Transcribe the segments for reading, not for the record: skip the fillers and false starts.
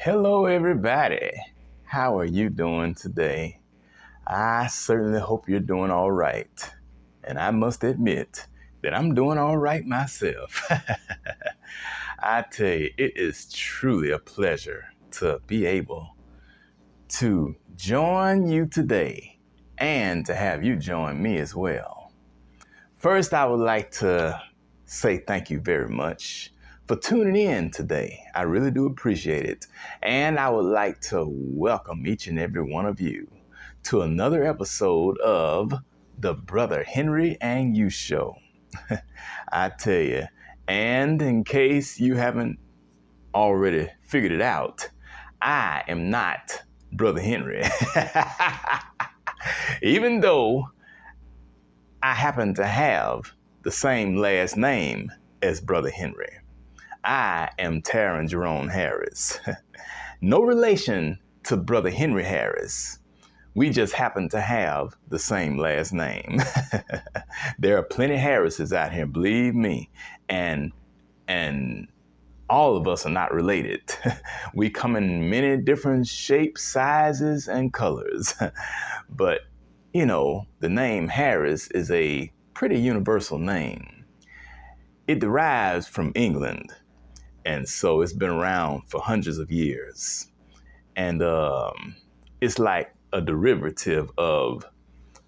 Hello, everybody. How are you doing today? I certainly hope you're doing all right. And I must admit that I'm doing all right myself. I tell you, it is truly a pleasure to be able to join you today and to have you join me as well. First, I would like to say thank you very much for tuning in today. I really do appreciate it. And I would like to welcome each and every one of you to another episode of the Brother Henry and You Show. I tell you, and in case you haven't already figured it out, I am not Brother Henry. Even though I happen to have the same last name as Brother Henry. I am Taryn Jerome Harris. No relation to Brother Henry Harris. We just happen to have the same last name. There are plenty of Harrises out here, believe me. And all of us are not related. We come in many different shapes, sizes, and colors. But the name Harris is a pretty universal name. It derives from England, and so it's been around for hundreds of years. And it's like a derivative of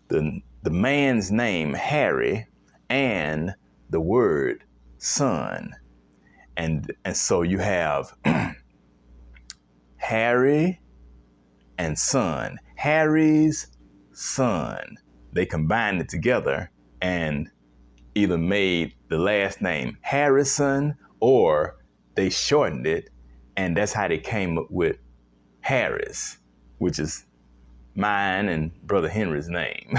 the man's name, Harry, and the word son. And so you have Harry and son, Harry's son. They combined it together and either made the last name Harrison or they shortened it, and that's how they came up with Harris, which is mine and Brother Henry's name.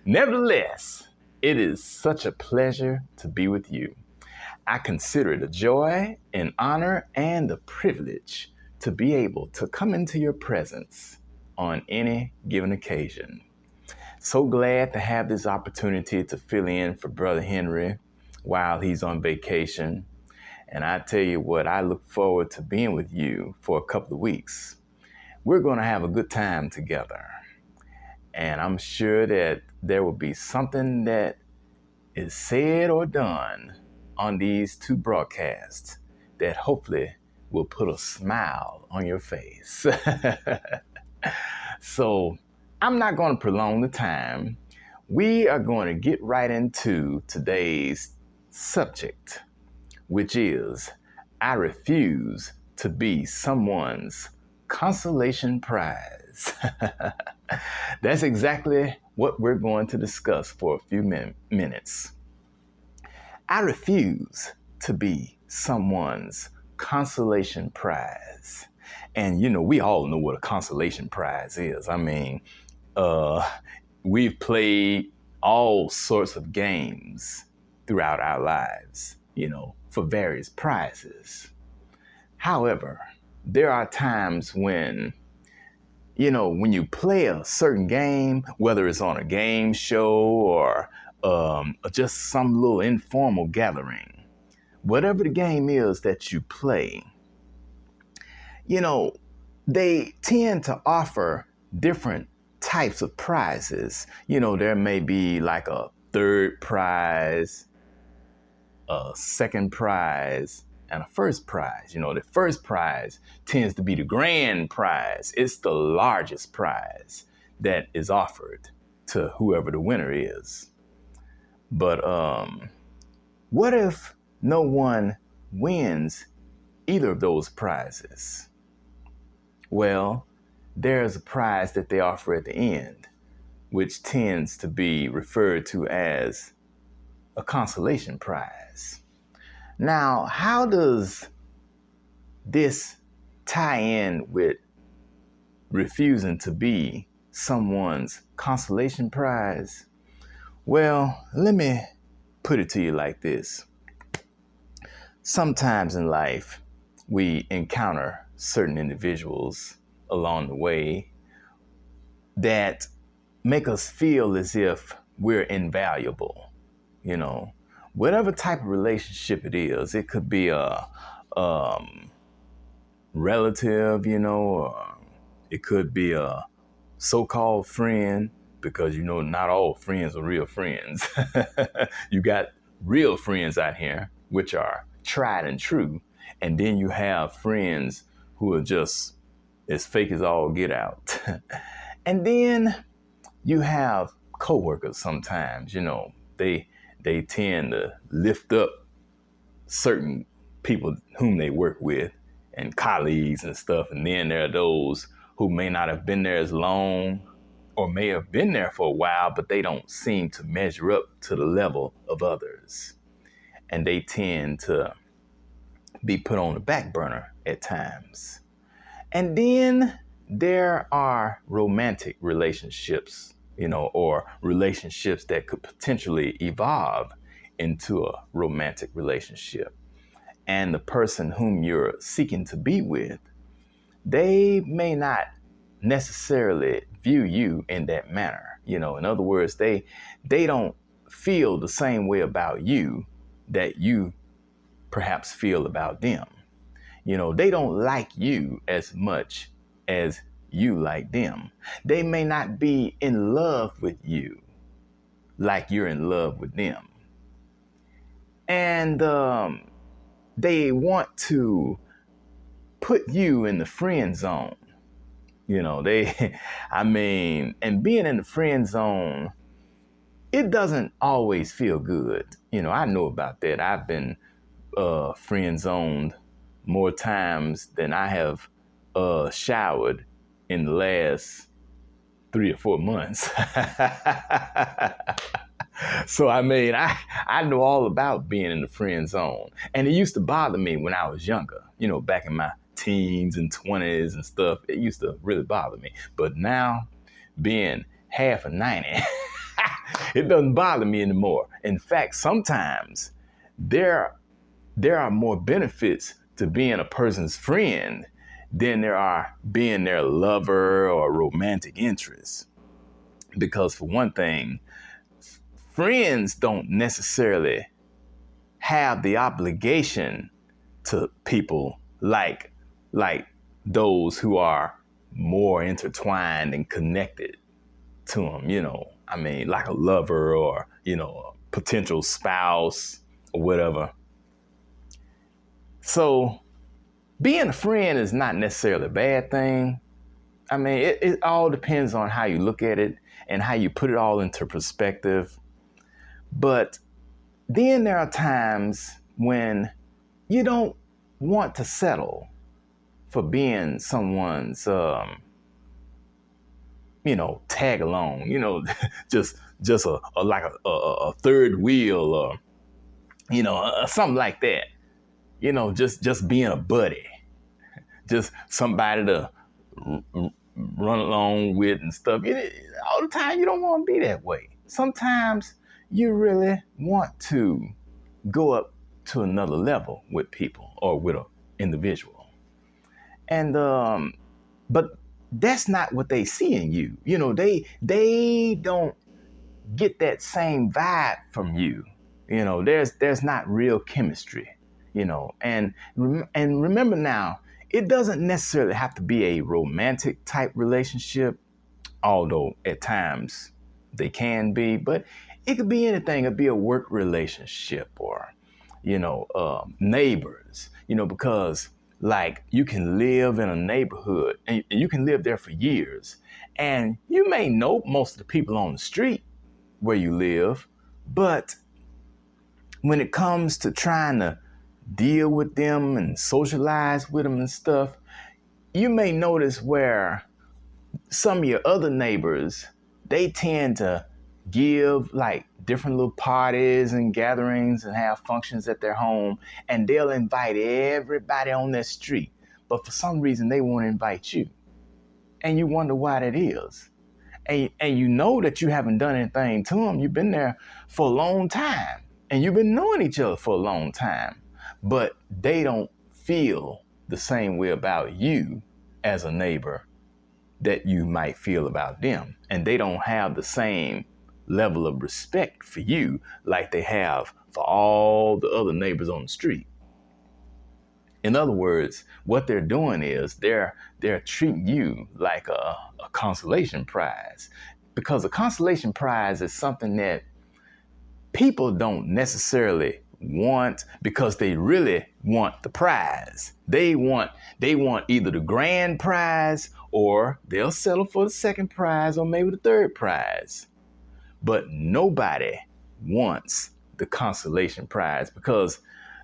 Nevertheless, it is such a pleasure to be with you. I consider it a joy, an honor, and a privilege to be able to come into your presence on any given occasion. So glad to have this opportunity to fill in for Brother Henry while he's on vacation. And I tell you what, I look forward to being with you for a couple of weeks. We're going to have a good time together. And I'm sure that there will be something that is said or done on these two broadcasts that hopefully will put a smile on your face. So I'm not going to prolong the time. We are going to get right into today's subject, which is I refuse to be someone's consolation prize. That's exactly what we're going to discuss for a few minutes. I refuse to be someone's consolation prize. And, we all know what a consolation prize is. I mean, we've played all sorts of games throughout our lives, for various prizes. However, there are times when you play a certain game, whether it's on a game show or just some little informal gathering, whatever the game is that you play, they tend to offer different types of prizes. There may be like a third prize, a second prize, and a first prize. The first prize tends to be the grand prize. It's the largest prize that is offered to whoever the winner is. But what if no one wins either of those prizes? Well, there's a prize that they offer at the end, which tends to be referred to as a consolation prize. Now, how does this tie in with refusing to be someone's consolation prize? Well, let me put it to you like this. Sometimes in life, we encounter certain individuals along the way that make us feel as if we're invaluable. Whatever type of relationship it is, it could be a relative, or it could be a so-called friend, because not all friends are real friends. You got real friends out here, which are tried and true. And then you have friends who are just as fake as all get out. And then you have coworkers sometimes, they tend to lift up certain people whom they work with and colleagues and stuff. And then there are those who may not have been there as long or may have been there for a while, but they don't seem to measure up to the level of others. And they tend to be put on the back burner at times. And then there are romantic relationships, or relationships that could potentially evolve into a romantic relationship. And the person whom you're seeking to be with, they may not necessarily view you in that manner. In other words, they don't feel the same way about you that you perhaps feel about them. They don't like you as much as you like them. They may not be in love with you like you're in love with them. And they want to put you in the friend zone. And being in the friend zone, it doesn't always feel good. I know about that. I've been friend zoned more times than I have showered in the last 3 or 4 months. So I know all about being in the friend zone. And it used to bother me when I was younger, back in my teens and 20s and stuff. It used to really bother me. But now, being half of 90, it doesn't bother me anymore. In fact, sometimes there are more benefits to being a person's friend than there are being their lover or romantic interest. Because for one thing, friends don't necessarily have the obligation to people like those who are more intertwined and connected to them, like a lover or, a potential spouse or whatever. So being a friend is not necessarily a bad thing. It all depends on how you look at it and how you put it all into perspective. But then there are times when you don't want to settle for being someone's, tag along, just a third wheel or, something like that. Just being a buddy, just somebody to run along with and stuff. All the time, you don't want to be that way. Sometimes you really want to go up to another level with people or with an individual. And but that's not what they see in you. They don't get that same vibe from you. There's not real chemistry. And remember now, it doesn't necessarily have to be a romantic type relationship, although at times they can be, but it could be anything. It could be a work relationship or, neighbors, because like you can live in a neighborhood and you can live there for years and you may know most of the people on the street where you live, but when it comes to trying to deal with them and socialize with them and stuff, you may notice where some of your other neighbors, they tend to give like different little parties and gatherings and have functions at their home, and they'll invite everybody on their street. But for some reason, they won't invite you. And you wonder why that is. And you know that you haven't done anything to them. You've been there for a long time and you've been knowing each other for a long time, but they don't feel the same way about you as a neighbor that you might feel about them. And they don't have the same level of respect for you like they have for all the other neighbors on the street. In other words, what they're doing is they're treating you like a consolation prize, because a consolation prize is something that people don't necessarily want because they really want the prize. They want either the grand prize, or they'll settle for the second prize, or maybe the third prize. But nobody wants the consolation prize, because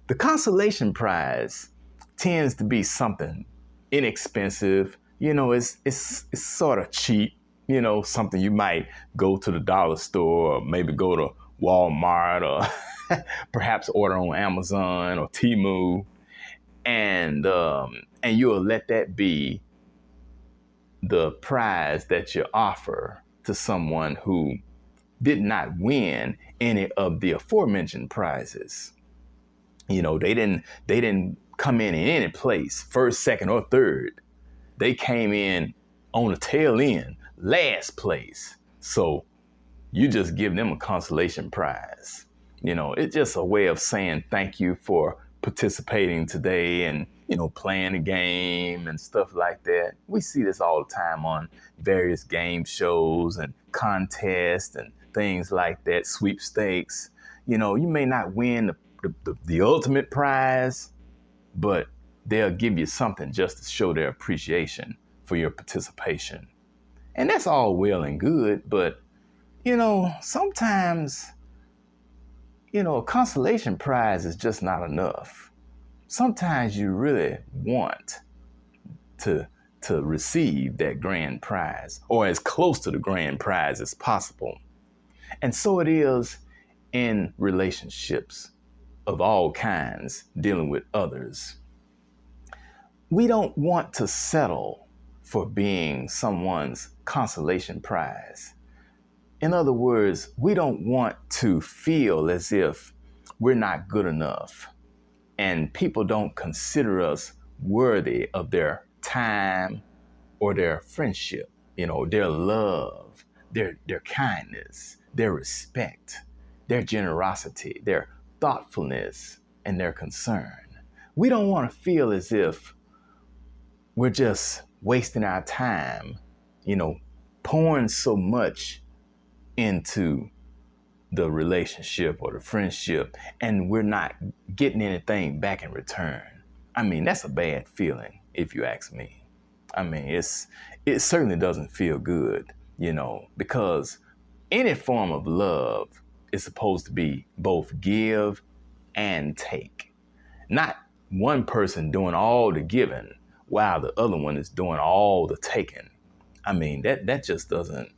the consolation prize tends to be something inexpensive. It's sort of cheap. Something you might go to the dollar store, or maybe go to Walmart, or perhaps order on Amazon or Temu, and you'll let that be the prize that you offer to someone who did not win any of the aforementioned prizes. They didn't come in any place, first, second, or third. They came in on the tail end, last place. So you just give them a consolation prize. It's just a way of saying thank you for participating today, and playing the game and stuff like that. We see this all the time on various game shows and contests and things like that, sweepstakes. You may not win the ultimate prize, but they'll give you something just to show their appreciation for your participation. And that's all well and good, but sometimes, a consolation prize is just not enough. Sometimes you really want to receive that grand prize, or as close to the grand prize as possible. And so it is in relationships of all kinds, dealing with others. We don't want to settle for being someone's consolation prize. In other words, we don't want to feel as if we're not good enough and people don't consider us worthy of their time or their friendship, their love, their kindness, their respect, their generosity, their thoughtfulness, and their concern. We don't want to feel as if we're just wasting our time, pouring so much into the relationship or the friendship, and we're not getting anything back in return. I mean, that's a bad feeling, if you ask me. I mean, it certainly doesn't feel good, because any form of love is supposed to be both give and take. Not one person doing all the giving while the other one is doing all the taking. I mean, that just doesn't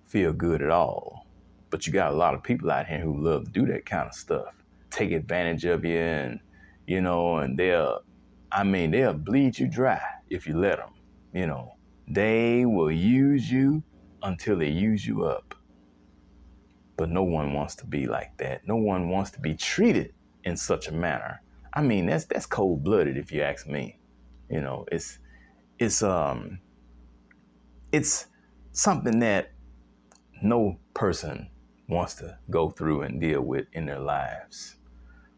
feel good at all. But you got a lot of people out here who love to do that kind of stuff, take advantage of you, and they'll bleed you dry if you let them. They will use you until they use you up. But no one wants to be like that. No one wants to be treated in such a manner. I mean, that's cold-blooded, if you ask me. It's something that no person wants to go through and deal with in their lives.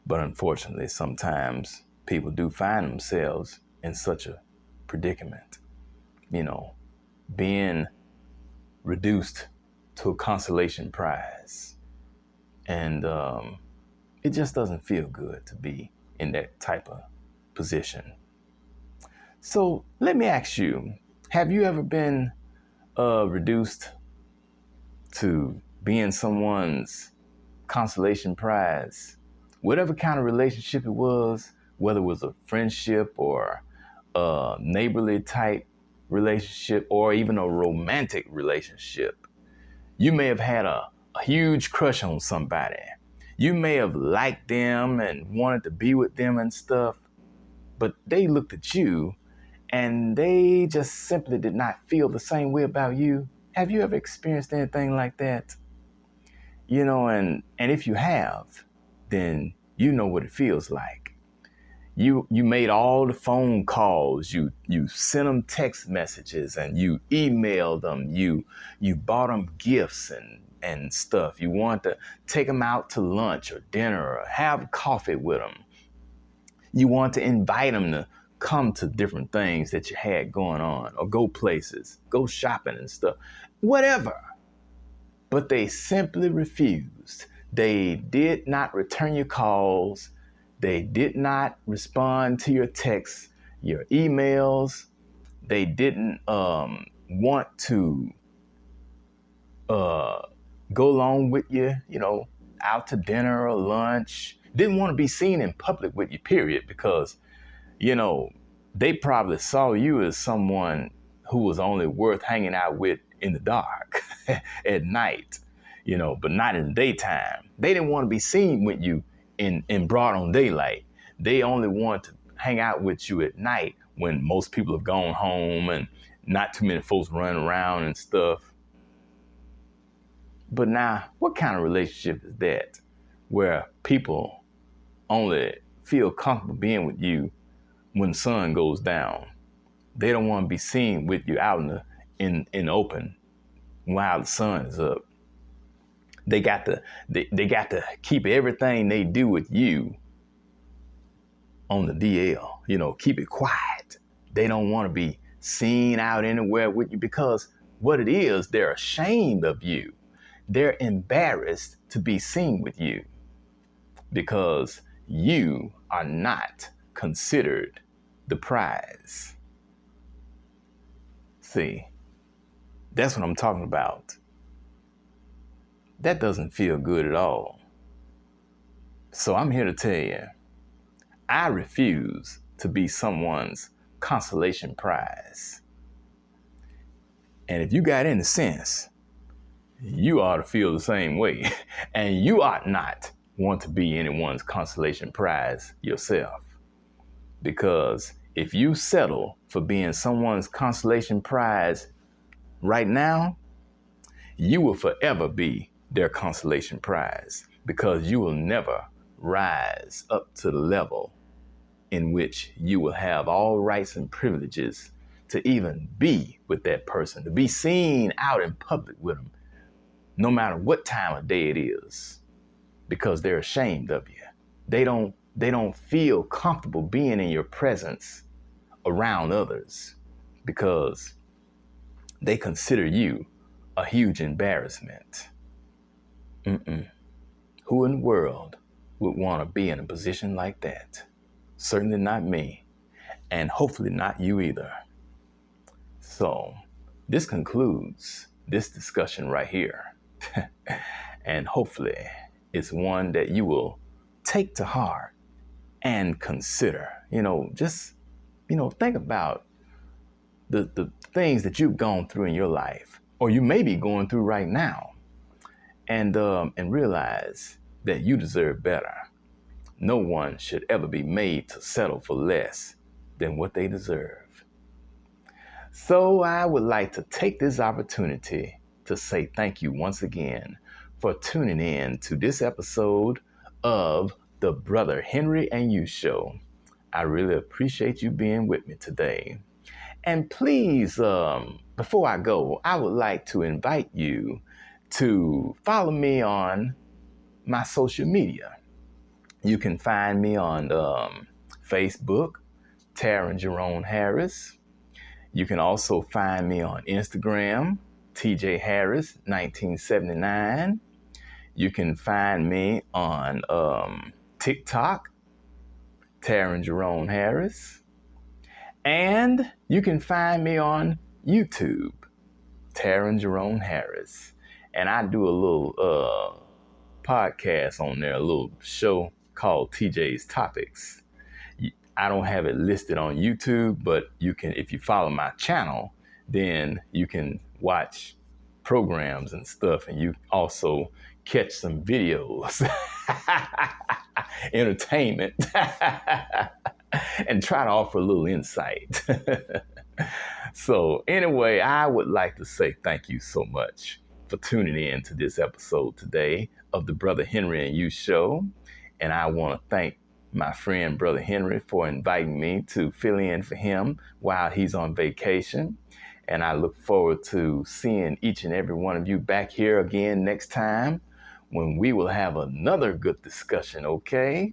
But unfortunately, sometimes people do find themselves in such a predicament, being reduced to a consolation prize. And it just doesn't feel good to be in that type of position. So let me ask you, have you ever been reduced to being someone's consolation prize? Whatever kind of relationship it was, whether it was a friendship or a neighborly type relationship or even a romantic relationship. You may have had a huge crush on somebody. You may have liked them and wanted to be with them and stuff, but they looked at you and they just simply did not feel the same way about you. Have you ever experienced anything like that? And if you have, then you know what it feels like. You made all the phone calls, you sent them text messages, and you emailed them, you bought them gifts and stuff. You want to take them out to lunch or dinner or have coffee with them. You want to invite them to come to different things that you had going on, or go places, go shopping and stuff, whatever. But they simply refused. They did not return your calls. They did not respond to your texts, your emails. They didn't want to go along with you, out to dinner or lunch. Didn't want to be seen in public with you, period, because, they probably saw you as someone who was only worth hanging out with in the dark at night, but not in the daytime. They didn't want to be seen with you in broad on daylight. They only want to hang out with you at night when most people have gone home and not too many folks running around and stuff. But now, what kind of relationship is that where people only feel comfortable being with you when the sun goes down? They don't want to be seen with you out in the open while the sun is up. They got to keep everything they do with you on the DL, keep it quiet. They don't want to be seen out anywhere with you because what it is, they're ashamed of you. They're embarrassed to be seen with you because you are not considered the prize. See, that's what I'm talking about. That doesn't feel good at all. So I'm here to tell you, I refuse to be someone's consolation prize. And if you got any sense, you ought to feel the same way. And you ought not want to be anyone's consolation prize yourself. Because if you settle for being someone's consolation prize right now, you will forever be their consolation prize because you will never rise up to the level in which you will have all rights and privileges to even be with that person, to be seen out in public with them, no matter what time of day it is, because they're ashamed of you. They don't feel comfortable being in your presence around others because they consider you a huge embarrassment. Who in the world would want to be in a position like that? Certainly not me, and hopefully not you either. So this concludes this discussion right here. And hopefully it's one that you will take to heart and consider. Just think about the things that you've gone through in your life, or you may be going through right now, and realize that you deserve better. No one should ever be made to settle for less than what they deserve. So I would like to take this opportunity to say thank you once again for tuning in to this episode of the Brother Henry and You Show. I really appreciate you being with me today. And please, before I go, I would like to invite you to follow me on my social media. You can find me on Facebook, Taryn Jerome Harris. You can also find me on Instagram, TJ Harris 1979. You can find me on TikTok, Taryn Jerome Harris. And you can find me on YouTube, Taryn Jerome Harris. And I do a little podcast on there, a little show called TJ's Topics. I don't have it listed on YouTube, but you can, if you follow my channel, then you can watch programs and stuff, and you also catch some videos, entertainment, and try to offer a little insight. So anyway, I would like to say thank you so much for tuning in to this episode today of the Brother Henry and You Show. And I want to thank my friend, Brother Henry, for inviting me to fill in for him while he's on vacation. And I look forward to seeing each and every one of you back here again next time when we will have another good discussion, okay?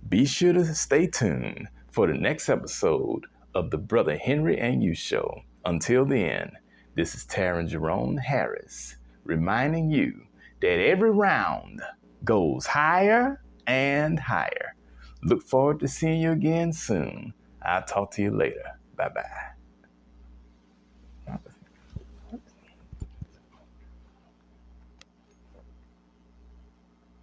Be sure to stay tuned for the next episode of the Brother Henry and You Show. Until then, this is Taryn Jerome Harris reminding you that every round goes higher and higher. Look forward to seeing you again soon. I'll talk to you later. Bye-bye.